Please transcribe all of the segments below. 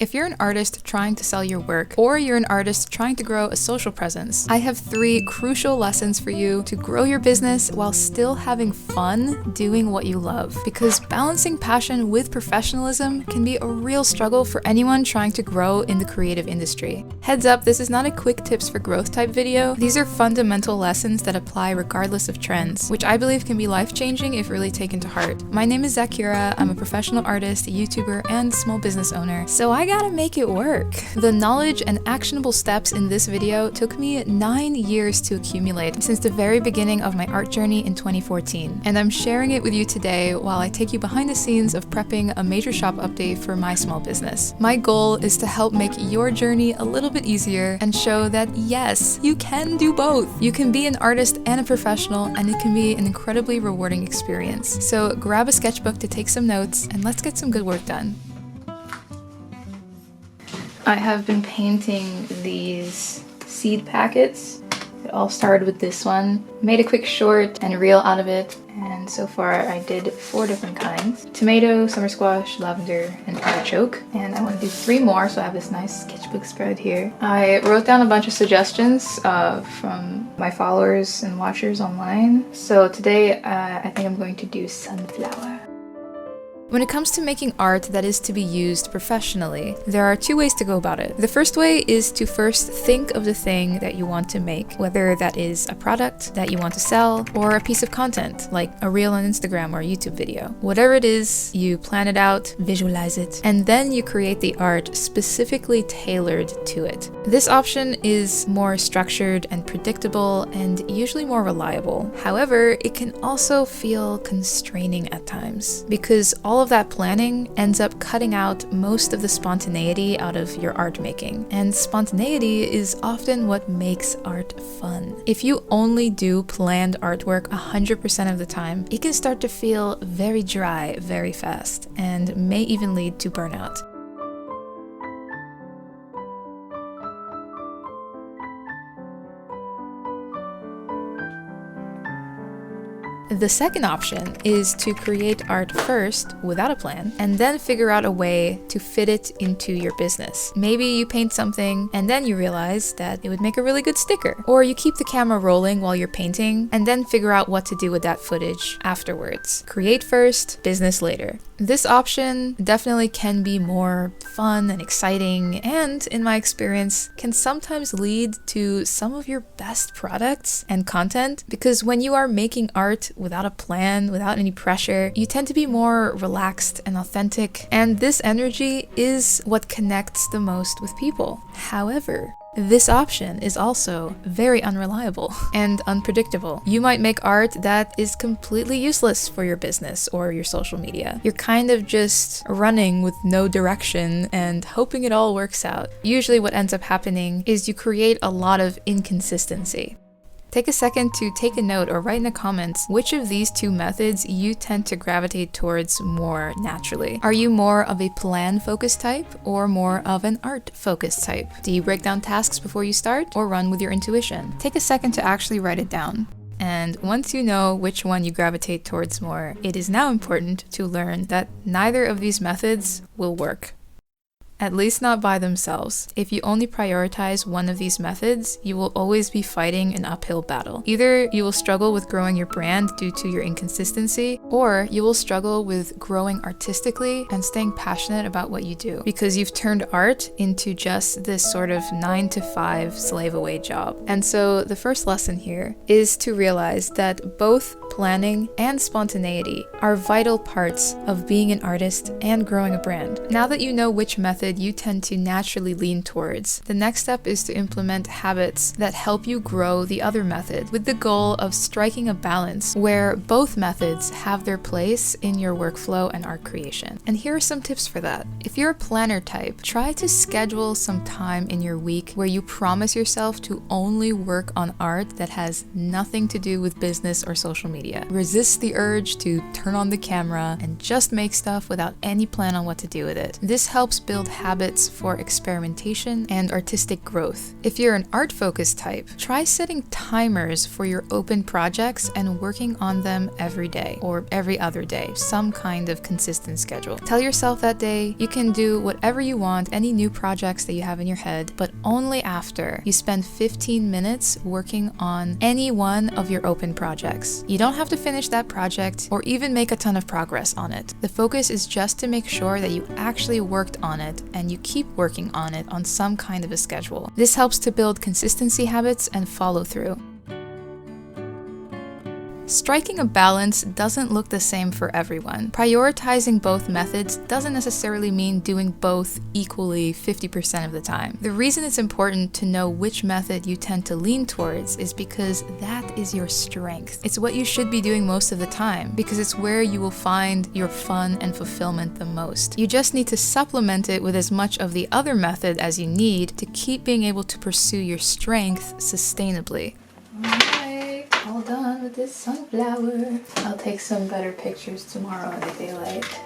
If you're an artist trying to sell your work, or you're an artist trying to grow a social presence, I have 3 crucial lessons for you to grow your business while still having fun doing what you love. Because balancing passion with professionalism can be a real struggle for anyone trying to grow in the creative industry. Heads up, this is not a quick tips for growth type video. These are fundamental lessons that apply regardless of trends, which I believe can be life-changing if really taken to heart. My name is Zaccura. I'm a professional artist, YouTuber, and small business owner. So I gotta make it work. The knowledge and actionable steps in this video took me 9 years to accumulate since the very beginning of my art journey in 2014. And I'm sharing it with you today while I take you behind the scenes of prepping a major shop update for my small business. My goal is to help make your journey a little bit easier and show that yes, you can do both. You can be an artist and a professional, and it can be an incredibly rewarding experience. So grab a sketchbook to take some notes and let's get some good work done. I have been painting these seed packets. It all started with this one. Made a quick short and reel out of it, and so far I did 4 different kinds. Tomato, summer squash, lavender, and artichoke. And I want to do 3 more, so I have this nice sketchbook spread here. I wrote down a bunch of suggestions from my followers and watchers online. So today I think I'm going to do sunflower. When it comes to making art that is to be used professionally, there are 2 ways to go about it. The first way is to first think of the thing that you want to make, whether that is a product that you want to sell or a piece of content, like a reel on Instagram or a YouTube video. Whatever it is, you plan it out, visualize it, and then you create the art specifically tailored to it. This option is more structured and predictable and usually more reliable. However, it can also feel constraining at times because all of that planning ends up cutting out most of the spontaneity out of your art making. And spontaneity is often what makes art fun. If you only do planned artwork 100% of the time, it can start to feel very dry very fast and may even lead to burnout. The second option is to create art first without a plan and then figure out a way to fit it into your business. Maybe you paint something and then you realize that it would make a really good sticker. Or you keep the camera rolling while you're painting and then figure out what to do with that footage afterwards. Create first, business later. This option definitely can be more fun and exciting, and in my experience can sometimes lead to some of your best products and content, because when you are making art without a plan, without any pressure, you tend to be more relaxed and authentic, and this energy is what connects the most with people. However, this option is also very unreliable and unpredictable. You might make art that is completely useless for your business or your social media. You're kind of just running with no direction and hoping it all works out. Usually what ends up happening is you create a lot of inconsistency. Take a second to take a note or write in the comments which of these 2 methods you tend to gravitate towards more naturally. Are you more of a plan-focused type or more of an art-focused type? Do you break down tasks before you start or run with your intuition? Take a second to actually write it down. And once you know which one you gravitate towards more, it is now important to learn that neither of these methods will work. At least not by themselves. If you only prioritize one of these methods, you will always be fighting an uphill battle. Either you will struggle with growing your brand due to your inconsistency, or you will struggle with growing artistically and staying passionate about what you do, because you've turned art into just this sort of 9-to-5 slave-away job. And so the first lesson here is to realize that both planning and spontaneity are vital parts of being an artist and growing a brand. Now that you know which method you tend to naturally lean towards, the next step is to implement habits that help you grow the other method, with the goal of striking a balance where both methods have their place in your workflow and art creation. And here are some tips for that. If you're a planner type, try to schedule some time in your week where you promise yourself to only work on art that has nothing to do with business or social media. media. Resist the urge to turn on the camera and just make stuff without any plan on what to do with it. This helps build habits for experimentation and artistic growth. If you're an art-focused type, try setting timers for your open projects and working on them every day or every other day, some kind of consistent schedule. Tell yourself that day you can do whatever you want, any new projects that you have in your head, but only after you spend 15 minutes working on any one of your open projects. You don't have to finish that project or even make a ton of progress on it. The focus is just to make sure that you actually worked on it and you keep working on it on some kind of a schedule. This helps to build consistency habits and follow through. Striking a balance doesn't look the same for everyone. Prioritizing both methods doesn't necessarily mean doing both equally 50% of the time. The reason it's important to know which method you tend to lean towards is because that is your strength. It's what you should be doing most of the time because it's where you will find your fun and fulfillment the most. You just need to supplement it with as much of the other method as you need to keep being able to pursue your strength sustainably. All done with this sunflower. I'll take some better pictures tomorrow in the daylight.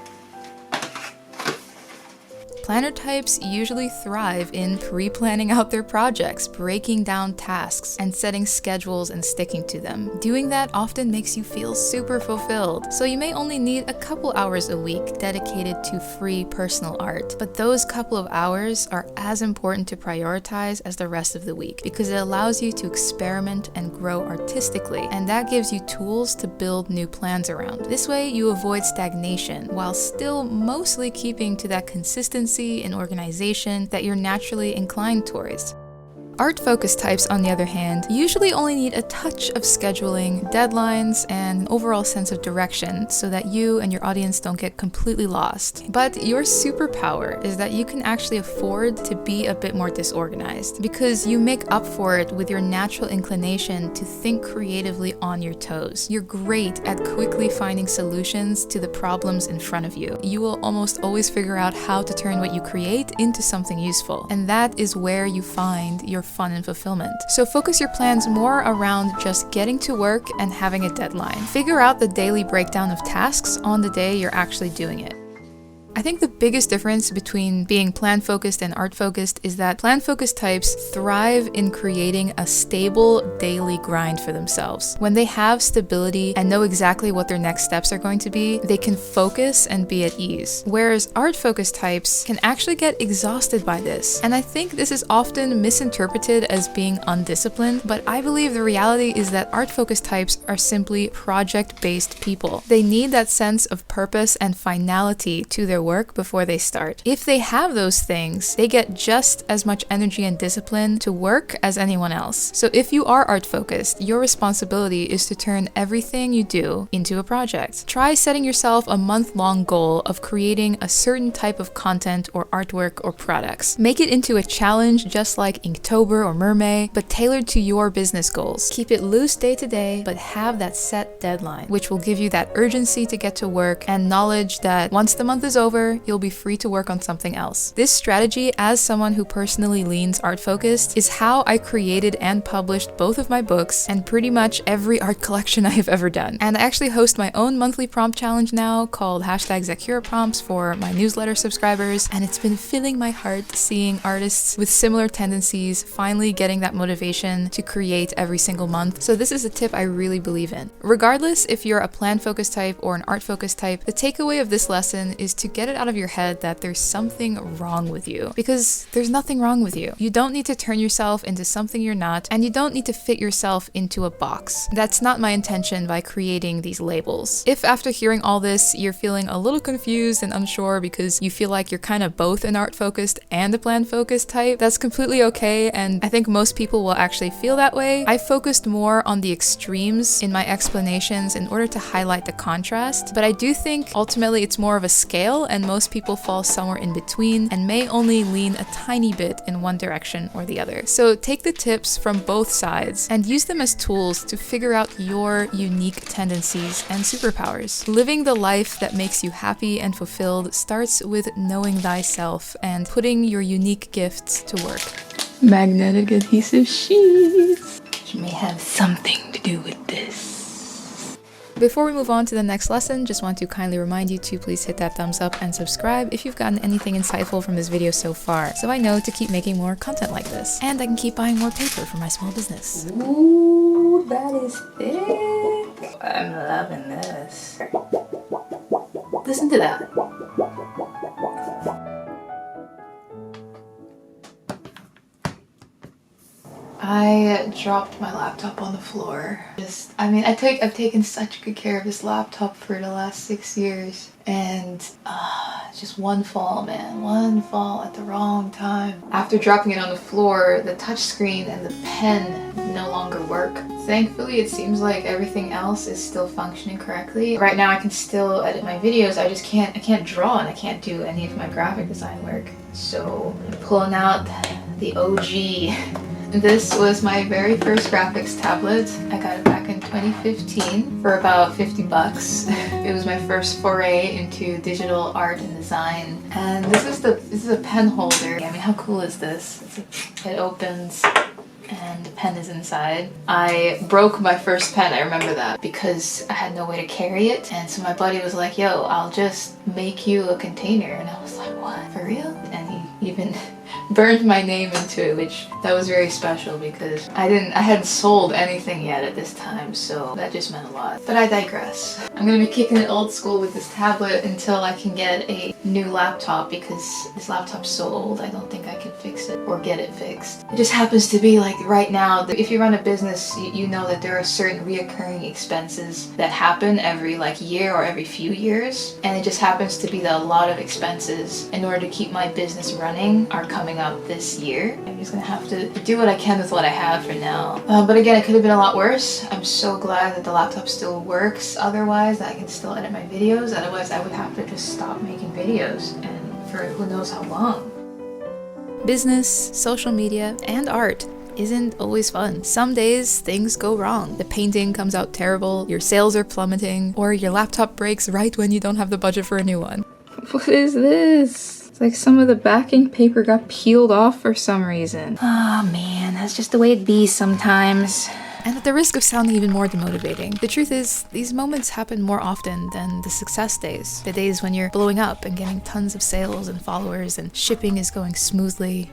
Planner types usually thrive in pre-planning out their projects, breaking down tasks, and setting schedules and sticking to them. Doing that often makes you feel super fulfilled, so you may only need a couple hours a week dedicated to free personal art. But those couple of hours are as important to prioritize as the rest of the week because it allows you to experiment and grow artistically, and that gives you tools to build new plans around. This way, you avoid stagnation while still mostly keeping to that consistency and organization that you're naturally inclined towards. Art-focused types, on the other hand, usually only need a touch of scheduling, deadlines, and an overall sense of direction so that you and your audience don't get completely lost. But your superpower is that you can actually afford to be a bit more disorganized because you make up for it with your natural inclination to think creatively on your toes. You're great at quickly finding solutions to the problems in front of you. You will almost always figure out how to turn what you create into something useful, and that is where you find your fun and fulfillment. So focus your plans more around just getting to work and having a deadline. Figure out the daily breakdown of tasks on the day you're actually doing it. I think the biggest difference between being plan-focused and art-focused is that plan-focused types thrive in creating a stable daily grind for themselves. When they have stability and know exactly what their next steps are going to be, they can focus and be at ease. Whereas art-focused types can actually get exhausted by this. And I think this is often misinterpreted as being undisciplined, but I believe the reality is that art-focused types are simply project-based people. They need that sense of purpose and finality to their work before they start. If they have those things, they get just as much energy and discipline to work as anyone else. So if you are art focused, your responsibility is to turn everything you do into a project. Try setting yourself a month-long goal of creating a certain type of content or artwork or products. Make it into a challenge just like Inktober or Mermaid, but tailored to your business goals. Keep it loose day to day, but have that set deadline, which will give you that urgency to get to work and knowledge that once the month is over, you'll be free to work on something else. This strategy, as someone who personally leans art-focused, is how I created and published both of my books and pretty much every art collection I have ever done. And I actually host my own monthly prompt challenge now called #Zaccura prompts for my newsletter subscribers, and it's been filling my heart seeing artists with similar tendencies finally getting that motivation to create every single month. So this is a tip I really believe in. Regardless if you're a plan-focused type or an art-focused type, the takeaway of this lesson is to get it out of your head that there's something wrong with you, because there's nothing wrong with you. You don't need to turn yourself into something you're not, and you don't need to fit yourself into a box. That's not my intention by creating these labels. If after hearing all this, you're feeling a little confused and unsure because you feel like you're kind of both an art-focused and a plan-focused type, that's completely okay, and I think most people will actually feel that way. I focused more on the extremes in my explanations in order to highlight the contrast, but I do think ultimately it's more of a scale, and most people fall somewhere in between and may only lean a tiny bit in one direction or the other. So take the tips from both sides and use them as tools to figure out your unique tendencies and superpowers. Living the life that makes you happy and fulfilled starts with knowing thyself and putting your unique gifts to work. Magnetic adhesive sheets, which may have something to do with this. Before we move on to the next lesson, just want to kindly remind you to please hit that thumbs up and subscribe if you've gotten anything insightful from this video so far, so I know to keep making more content like this, and I can keep buying more paper for my small business. Ooh, that is thick. I'm loving this. Listen to that. I dropped my laptop on the floor. I've taken such good care of this laptop for the last 6 years, and just one fall, man. One fall at the wrong time. After dropping it on the floor, the touchscreen and the pen no longer work. Thankfully, it seems like everything else is still functioning correctly. Right now, I can still edit my videos. I can't draw, and I can't do any of my graphic design work. So I'm pulling out the OG. This was my very first graphics tablet. I got it back in 2015 for about 50 bucks. It was my first foray into digital art and design. And this is a pen holder. I mean, how cool is this? It opens and the pen is inside. I broke my first pen, I remember that, because I had no way to carry it. And so my buddy was like, yo, I'll just make you a container. And I was like, what, for real? And he even burned my name into it, which that was very special because I hadn't sold anything yet at this time, so that just meant a lot. But I digress. I'm gonna be kicking it old school with this tablet until I can get a new laptop, because this laptop's so old I don't think I can fix it or get it fixed. It just happens to be like right now, if you run a business, you know that there are certain reoccurring expenses that happen every year or every few years, and it just happens to be that a lot of expenses in order to keep my business running are coming up this year. I'm just gonna have to do what I can with what I have for now. But again, it could have been a lot worse. I'm so glad that the laptop still works otherwise, that I can still edit my videos. Otherwise, I would have to just stop making videos, and for who knows how long. Business, social media, and art isn't always fun. Some days things go wrong. The painting comes out terrible, your sales are plummeting, or your laptop breaks right when you don't have the budget for a new one. What is this? It's like some of the backing paper got peeled off for some reason. Oh man, that's just the way it be sometimes. And at the risk of sounding even more demotivating, the truth is, these moments happen more often than the success days. The days when you're blowing up and getting tons of sales and followers and shipping is going smoothly.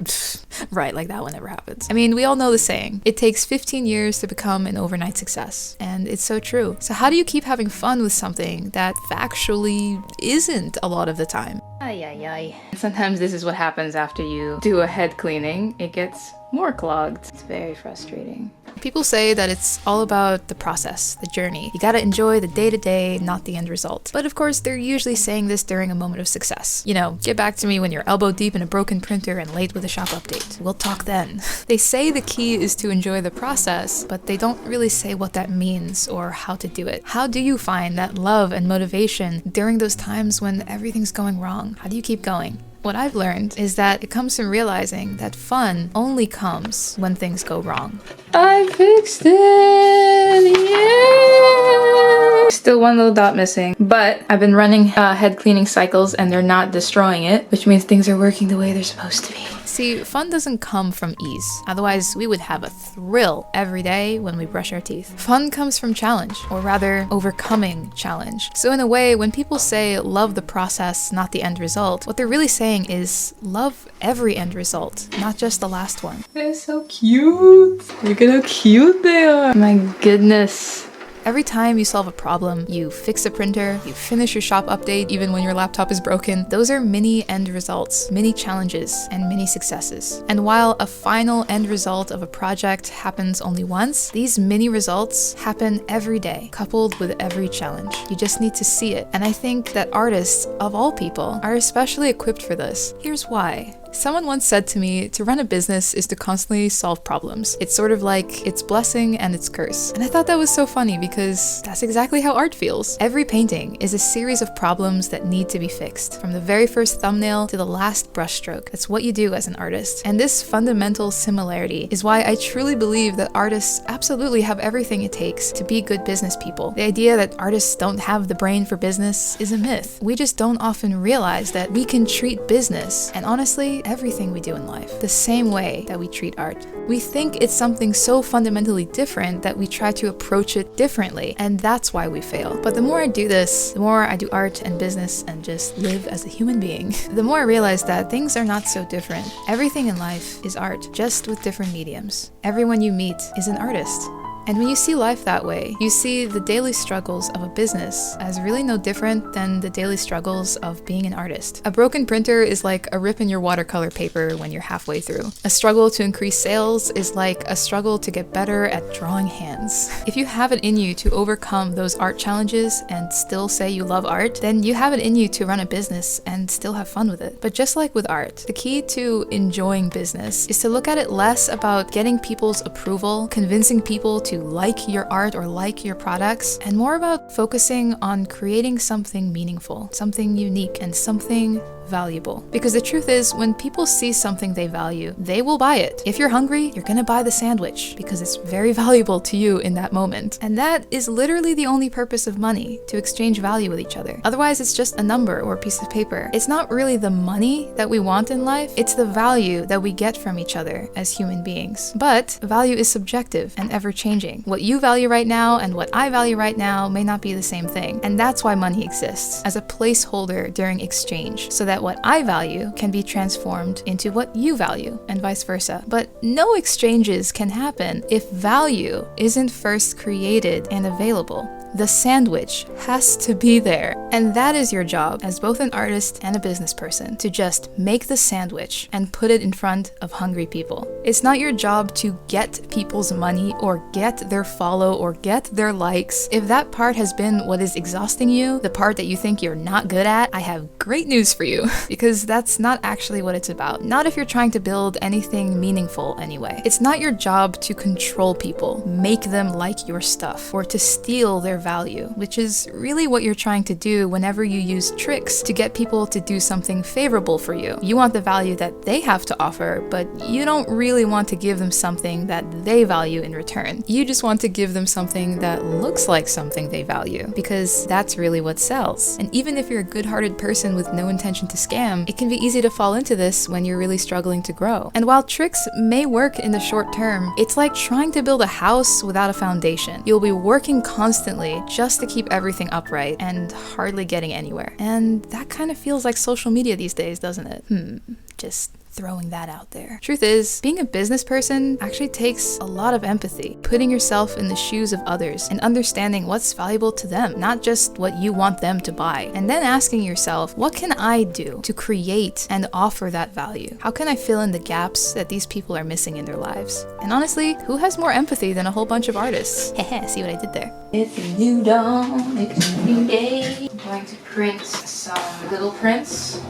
Right, like that one never happens. I mean, we all know the saying, it takes 15 years to become an overnight success. And it's so true. So how do you keep having fun with something that factually isn't a lot of the time? Ay, ay, ay. Sometimes this is what happens after you do a head cleaning. It gets more clogged. It's very frustrating. People say that it's all about the process, the journey. You gotta enjoy the day-to-day, not the end result. But of course, they're usually saying this during a moment of success. You know, get back to me when you're elbow deep in a broken printer and late with a shop update. We'll talk then. They say the key is to enjoy the process, but they don't really say what that means or how to do it. How do you find that love and motivation during those times when everything's going wrong? How do you keep going? What I've learned is that it comes from realizing that fun only comes when things go wrong. I fixed it! Yeah! Still one little dot missing, but I've been running head cleaning cycles and they're not destroying it, which means things are working the way they're supposed to be. See, fun doesn't come from ease. Otherwise, we would have a thrill every day when we brush our teeth. Fun comes from challenge, or rather, overcoming challenge. So in a way, when people say love the process, not the end result, what they're really saying is love every end result, not just the last one. They're so cute! Look at how cute they are! My goodness. Every time you solve a problem, you fix a printer, you finish your shop update even when your laptop is broken, those are mini end results, mini challenges, and mini successes. And while a final end result of a project happens only once, these mini results happen every day, coupled with every challenge. You just need to see it. And I think that artists, of all people, are especially equipped for this. Here's why. Someone once said to me, to run a business is to constantly solve problems. It's sort of like its blessing and its curse. And I thought that was so funny because that's exactly how art feels. Every painting is a series of problems that need to be fixed, from the very first thumbnail to the last brushstroke. That's what you do as an artist. And this fundamental similarity is why I truly believe that artists absolutely have everything it takes to be good business people. The idea that artists don't have the brain for business is a myth. We just don't often realize that we can treat business, and honestly, treat everything we do in life the same way that we treat art. We think it's something so fundamentally different that we try to approach it differently, and that's why we fail. But the more I do this, the more I do art and business and just live as a human being, the more I realize that things are not so different. Everything in life is art, just with different mediums. Everyone you meet is an artist. And when you see life that way, you see the daily struggles of a business as really no different than the daily struggles of being an artist. A broken printer is like a rip in your watercolor paper when you're halfway through. A struggle to increase sales is like a struggle to get better at drawing hands. If you have it in you to overcome those art challenges and still say you love art, then you have it in you to run a business and still have fun with it. But just like with art, the key to enjoying business is to look at it less about getting people's approval, convincing people to like your art or like your products, and more about focusing on creating something meaningful, something unique, and something valuable. Because the truth is, when people see something they value, they will buy it. If you're hungry, you're gonna buy the sandwich because it's very valuable to you in that moment. And that is literally the only purpose of money, to exchange value with each other. Otherwise, it's just a number or a piece of paper. It's not really the money that we want in life, it's the value that we get from each other as human beings. But value is subjective and ever-changing. What you value right now and what I value right now may not be the same thing. And that's why money exists, as a placeholder during exchange, so that what I value can be transformed into what you value, and vice versa. But no exchanges can happen if value isn't first created and available. The sandwich has to be there. And that is your job as both an artist and a business person, to just make the sandwich and put it in front of hungry people. It's not your job to get people's money or get their follow or get their likes. If that part has been what is exhausting you, the part that you think you're not good at, I have great news for you, because that's not actually what it's about. Not if you're trying to build anything meaningful anyway. It's not your job to control people, make them like your stuff, or to steal their value, which is really what you're trying to do whenever you use tricks to get people to do something favorable for you. You want the value that they have to offer, but you don't really want to give them something that they value in return. You just want to give them something that looks like something they value, because that's really what sells. And even if you're a good-hearted person with no intention to scam, it can be easy to fall into this when you're really struggling to grow. And while tricks may work in the short term, it's like trying to build a house without a foundation. You'll be working constantly just to keep everything upright and hardly getting anywhere. And that kind of feels like social media these days, doesn't it? Just throwing that out there. Truth is, being a business person actually takes a lot of empathy, putting yourself in the shoes of others and understanding what's valuable to them, not just what you want them to buy. And then asking yourself, what can I do to create and offer that value? How can I fill in the gaps that these people are missing in their lives? And honestly, who has more empathy than a whole bunch of artists? Heh, see what I did there? It's a new dawn, it's a new day. I'm going to print some little prints.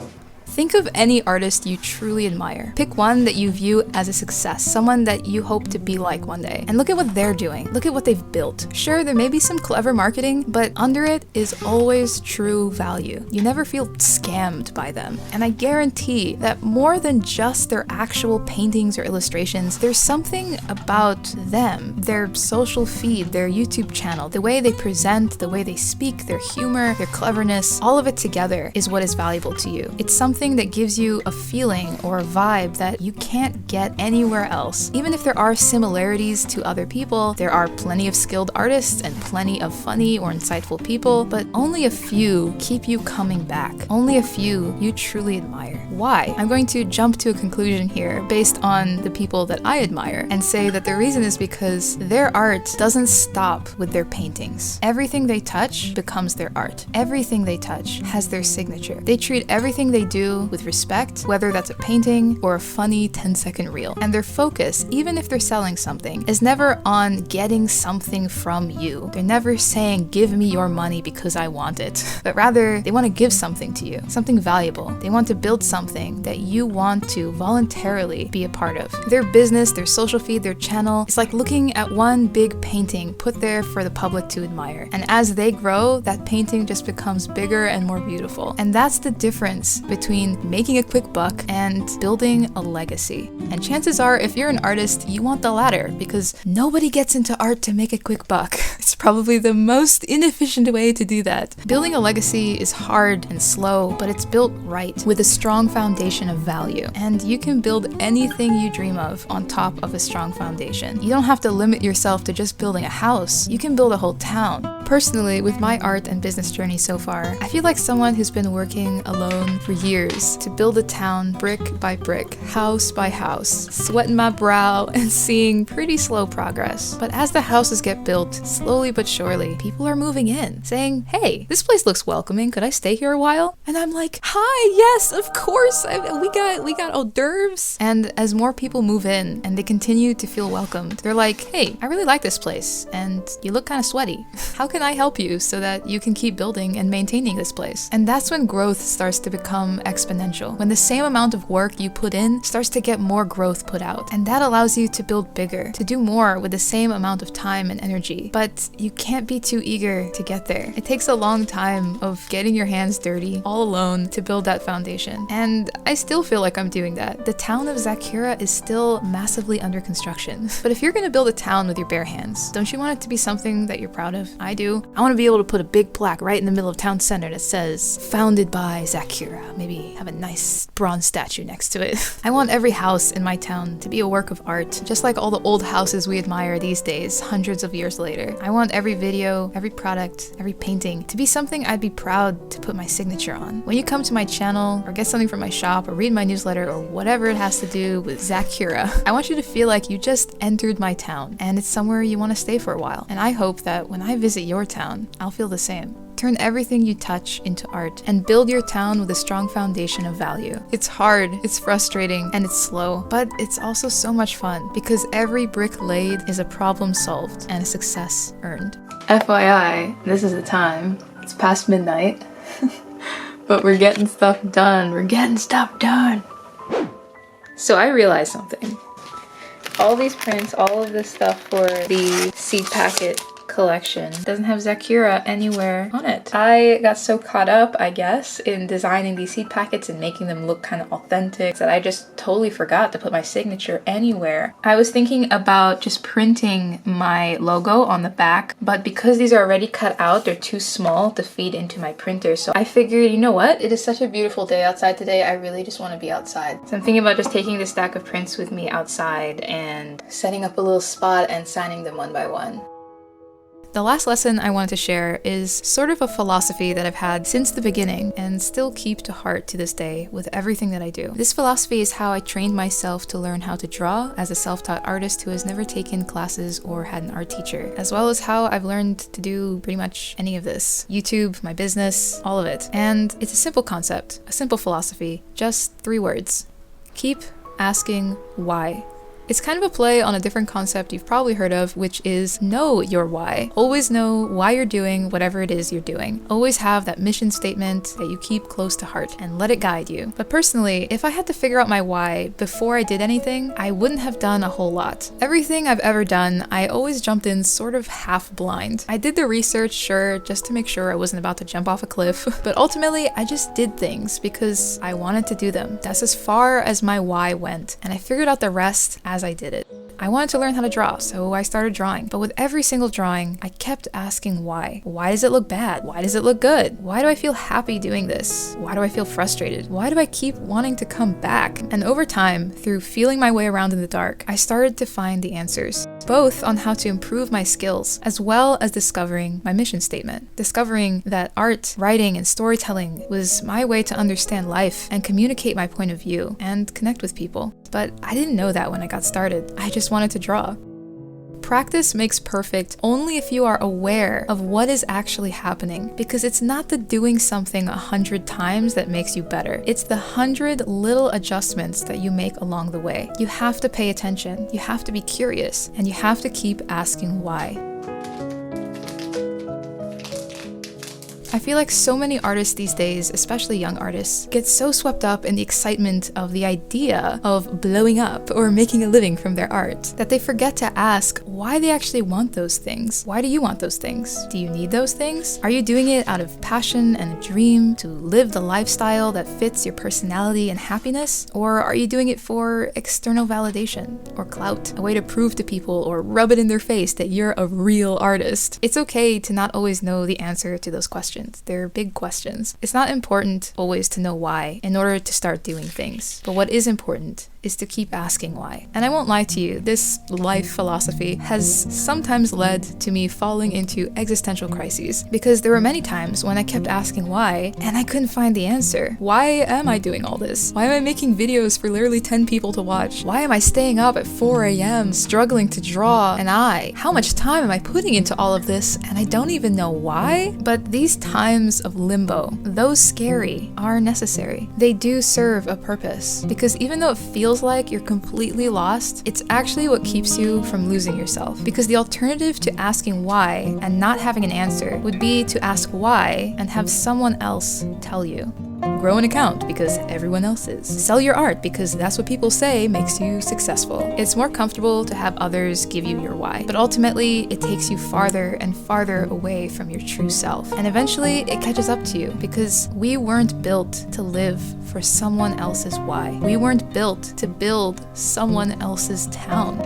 Think of any artist you truly admire. Pick one that you view as a success, someone that you hope to be like one day. And look at what they're doing. Look at what they've built. Sure, there may be some clever marketing, but under it is always true value. You never feel scammed by them. And I guarantee that more than just their actual paintings or illustrations, there's something about them, their social feed, their YouTube channel, the way they present, the way they speak, their humor, their cleverness, all of it together is what is valuable to you. It's something that gives you a feeling or a vibe that you can't get anywhere else. Even if there are similarities to other people, there are plenty of skilled artists and plenty of funny or insightful people, but only a few keep you coming back. Only a few you truly admire. Why? I'm going to jump to a conclusion here based on the people that I admire and say that the reason is because their art doesn't stop with their paintings. Everything they touch becomes their art. Everything they touch has their signature. They treat everything they do with respect, whether that's a painting or a funny 10-second reel. And their focus, even if they're selling something, is never on getting something from you. They're never saying, give me your money because I want it. But rather, they want to give something to you, something valuable. They want to build something that you want to voluntarily be a part of. Their business, their social feed, their channel, it's like looking at one big painting put there for the public to admire. And as they grow, that painting just becomes bigger and more beautiful. And that's the difference between making a quick buck and building a legacy. And chances are, if you're an artist, you want the latter, because nobody gets into art to make a quick buck. It's probably the most inefficient way to do that. Building a legacy is hard and slow, but it's built right, with a strong foundation foundation of value, and you can build anything you dream of on top of a strong foundation. You don't have to limit yourself to just building a house. You can build a whole town. Personally, with my art and business journey so far, I feel like someone who's been working alone for years to build a town brick by brick, house by house, sweating my brow and seeing pretty slow progress. But as the houses get built, slowly but surely, people are moving in, saying, hey, this place looks welcoming, could I stay here a while? And I'm like, hi, yes, of course, we got hors d'oeuvres. And as more people move in and they continue to feel welcomed, they're like, hey, I really like this place, and you look kind of sweaty. How can I help you so that you can keep building and maintaining this place? And that's when growth starts to become exponential. When the same amount of work you put in starts to get more growth put out. And that allows you to build bigger, to do more with the same amount of time and energy. But you can't be too eager to get there. It takes a long time of getting your hands dirty, all alone, to build that foundation. And I still feel like I'm doing that. The town of Zaccura is still massively under construction. But if you're gonna build a town with your bare hands, don't you want it to be something that you're proud of? I do. I want to be able to put a big plaque right in the middle of town center that says, founded by Zaccura. Maybe have a nice bronze statue next to it. I want every house in my town to be a work of art, just like all the old houses we admire these days, hundreds of years later. I want every video, every product, every painting to be something I'd be proud to put my signature on. When you come to my channel, or get something from my shop, or read my newsletter, or whatever it has to do with Zaccura, I want you to feel like you just entered my town, and it's somewhere you want to stay for a while. And I hope that when I visit your town, I'll feel the same. Turn everything you touch into art and build your town with a strong foundation of value. It's hard, it's frustrating, and it's slow, but it's also so much fun because every brick laid is a problem solved and a success earned. FYI, this is the time. It's past midnight, but we're getting stuff done. We're getting stuff done. So I realized something. All these prints, all of this stuff for the seed packet collection doesn't have Zaccura anywhere on it. I got so caught up, I guess, in designing these seed packets and making them look kind of authentic that I just totally forgot to put my signature anywhere. I was thinking about just printing my logo on the back, but because these are already cut out, they're too small to feed into my printer. So I figured, you know what? It is such a beautiful day outside today. I really just want to be outside. So I'm thinking about just taking this stack of prints with me outside and setting up a little spot and signing them one by one. The last lesson I wanted to share is sort of a philosophy that I've had since the beginning and still keep to heart to this day with everything that I do. This philosophy is how I trained myself to learn how to draw as a self-taught artist who has never taken classes or had an art teacher, as well as how I've learned to do pretty much any of this. YouTube, my business, all of it. And it's a simple concept, a simple philosophy, just 3 words. Keep asking why. It's kind of a play on a different concept you've probably heard of, which is know your why. Always know why you're doing whatever it is you're doing. Always have that mission statement that you keep close to heart and let it guide you. But personally, if I had to figure out my why before I did anything, I wouldn't have done a whole lot. Everything I've ever done, I always jumped in sort of half blind. I did the research, sure, just to make sure I wasn't about to jump off a cliff, but ultimately I just did things because I wanted to do them. That's as far as my why went, and I figured out the rest as I did it. I wanted to learn how to draw, so I started drawing. But with every single drawing, I kept asking why. Why does it look bad? Why does it look good? Why do I feel happy doing this? Why do I feel frustrated? Why do I keep wanting to come back? And over time, through feeling my way around in the dark, I started to find the answers, both on how to improve my skills, as well as discovering my mission statement. Discovering that art, writing, and storytelling was my way to understand life and communicate my point of view and connect with people. But I didn't know that when I got started. I just wanted to draw. Practice makes perfect only if you are aware of what is actually happening, because it's not the doing something 100 times that makes you better. It's the 100 little adjustments that you make along the way. You have to pay attention, you have to be curious, and you have to keep asking why. I feel like so many artists these days, especially young artists, get so swept up in the excitement of the idea of blowing up or making a living from their art that they forget to ask why they actually want those things. Why do you want those things? Do you need those things? Are you doing it out of passion and a dream to live the lifestyle that fits your personality and happiness? Or are you doing it for external validation or clout, a way to prove to people or rub it in their face that you're a real artist? It's okay to not always know the answer to those questions. questions. They're big questions. It's not important always to know why in order to start doing things. But what is important is to keep asking why. And I won't lie to you, this life philosophy has sometimes led to me falling into existential crises, because there were many times when I kept asking why and I couldn't find the answer. Why am I doing all this? Why am I making videos for literally 10 people to watch? Why am I staying up at 4 a.m. struggling to draw an eye? How much time am I putting into all of this and I don't even know why? But these times of limbo, though scary, are necessary. They do serve a purpose, because even though it feels like you're completely lost, it's actually what keeps you from losing yourself. Because the alternative to asking why and not having an answer would be to ask why and have someone else tell you. Grow an account because everyone else is. Sell your art because that's what people say makes you successful. It's more comfortable to have others give you your why, but ultimately it takes you farther and farther away from your true self. And eventually it catches up to you, because we weren't built to live for someone else's why. We weren't built to build someone else's town.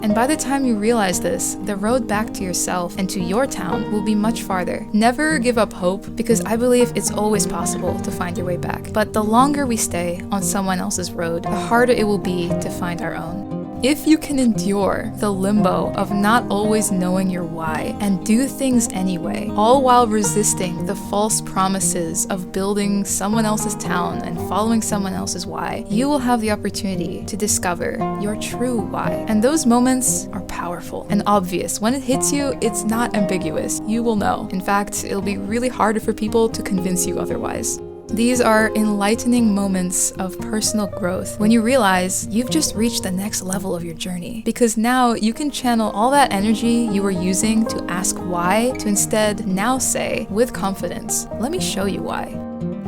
And by the time you realize this, the road back to yourself and to your town will be much farther. Never give up hope, because I believe it's always possible to find your way back. But the longer we stay on someone else's road, the harder it will be to find our own. If you can endure the limbo of not always knowing your why and do things anyway, all while resisting the false promises of building someone else's town and following someone else's why, you will have the opportunity to discover your true why. And those moments are powerful and obvious. When it hits you, it's not ambiguous. You will know. In fact, it'll be really hard for people to convince you otherwise. These are enlightening moments of personal growth when you realize you've just reached the next level of your journey, because now you can channel all that energy you were using to ask why to instead now say with confidence, let me show you why.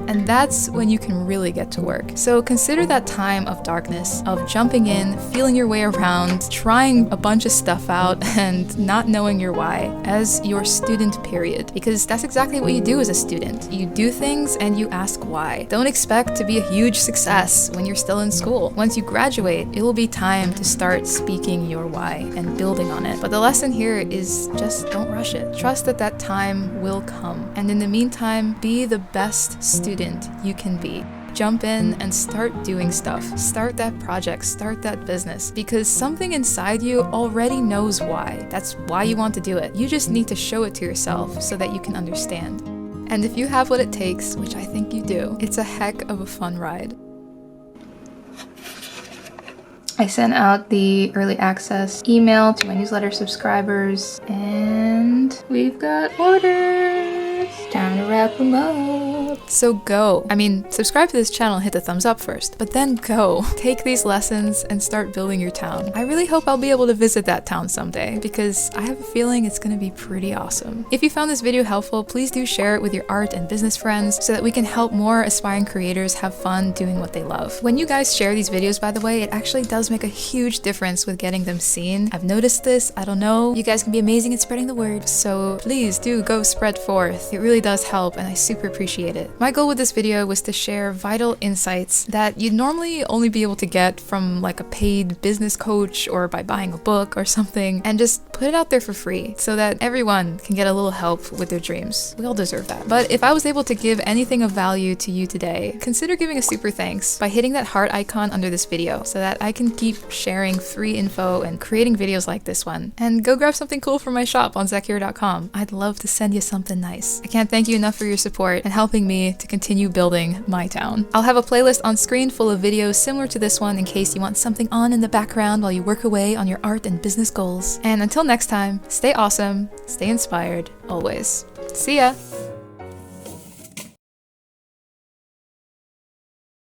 And that's when you can really get to work. So consider that time of darkness, of jumping in, feeling your way around, trying a bunch of stuff out, and not knowing your why as your student period. Because that's exactly what you do as a student. You do things and you ask why. Don't expect to be a huge success when you're still in school. Once you graduate, it will be time to start speaking your why and building on it. But the lesson here is just don't rush it. Trust that that time will come. And in the meantime, be the best student you can be. Jump in and start doing stuff. Start that project, start that business, because something inside you already knows why. That's why you want to do it. You just need to show it to yourself so that you can understand. And if you have what it takes, which I think you do, it's a heck of a fun ride. I sent out the early access email to my newsletter subscribers, and we've got orders. Time to wrap them up. So go. Subscribe to this channel and hit the thumbs up first, but then go. Take these lessons and start building your town. I really hope I'll be able to visit that town someday, because I have a feeling it's gonna be pretty awesome. If you found this video helpful, please do share it with your art and business friends so that we can help more aspiring creators have fun doing what they love. When you guys share these videos, by the way, it actually does make a huge difference with getting them seen. I've noticed this. I don't know. You guys can be amazing at spreading the word, so please do go spread forth. It really does help, and I super appreciate it. My goal with this video was to share vital insights that you'd normally only be able to get from like a paid business coach or by buying a book or something, and just put it out there for free so that everyone can get a little help with their dreams. We all deserve that. But if I was able to give anything of value to you today, consider giving a super thanks by hitting that heart icon under this video so that I can keep sharing free info and creating videos like this one. And go grab something cool from my shop on Zaccura.com. I'd love to send you something nice. I can't thank you enough for your support and helping me to continue building my town. I'll have a playlist on screen full of videos similar to this one in case you want something on in the background while you work away on your art and business goals. And until next time, stay awesome, stay inspired, always. See ya!